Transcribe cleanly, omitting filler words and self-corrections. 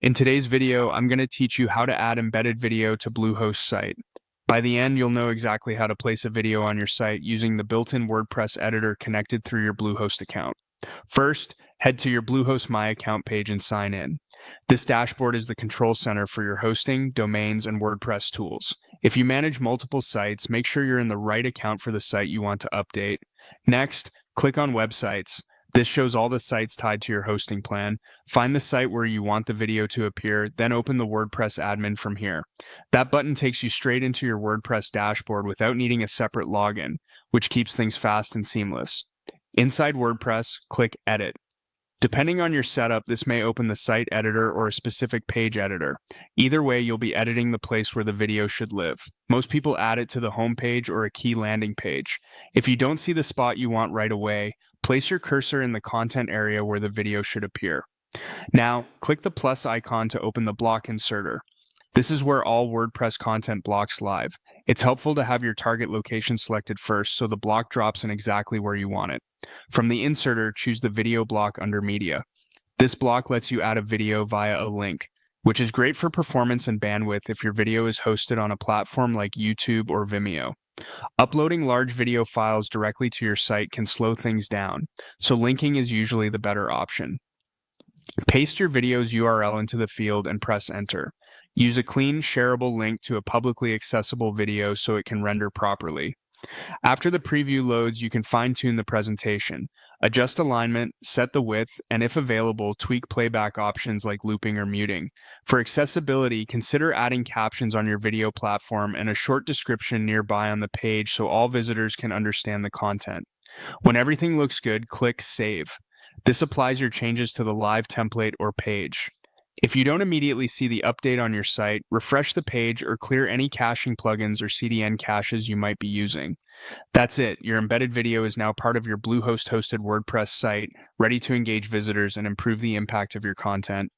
In today's video, I'm going to teach you how to add embedded video to Bluehost site. By the end, you'll know exactly how to place a video on your site using the built-in WordPress editor connected through your Bluehost account. First, head to your Bluehost My Account page and sign in. This dashboard is the control center for your hosting, domains, and WordPress tools. If you manage multiple sites, make sure you're in the right account for the site you want to update. Next, click on Websites. This shows all the sites tied to your hosting plan. Find the site where you want the video to appear, then open the WordPress admin from here. That button takes you straight into your WordPress dashboard without needing a separate login, which keeps things fast and seamless. Inside WordPress, click Edit. Depending on your setup, this may open the site editor or a specific page editor. Either way, you'll be editing the place where the video should live. Most people add it to the home page or a key landing page. If you don't see the spot you want right away, place your cursor in the content area where the video should appear. Now, click the plus icon to open the block inserter. This is where all WordPress content blocks live. It's helpful to have your target location selected first so the block drops in exactly where you want it. From the inserter, choose the video block under Media. This block lets you add a video via a link, which is great for performance and bandwidth if your video is hosted on a platform like YouTube or Vimeo. Uploading large video files directly to your site can slow things down, so linking is usually the better option. Paste your video's URL into the field and press Enter. Use a clean, shareable link to a publicly accessible video so it can render properly. After the preview loads, you can fine-tune the presentation, adjust alignment, set the width, and if available, tweak playback options like looping or muting. For accessibility, consider adding captions on your video platform and a short description nearby on the page so all visitors can understand the content. When everything looks good, click Save. This applies your changes to the live template or page. If you don't immediately see the update on your site, refresh the page or clear any caching plugins or CDN caches you might be using. That's it. Your embedded video is now part of your Bluehost hosted WordPress site, ready to engage visitors and improve the impact of your content.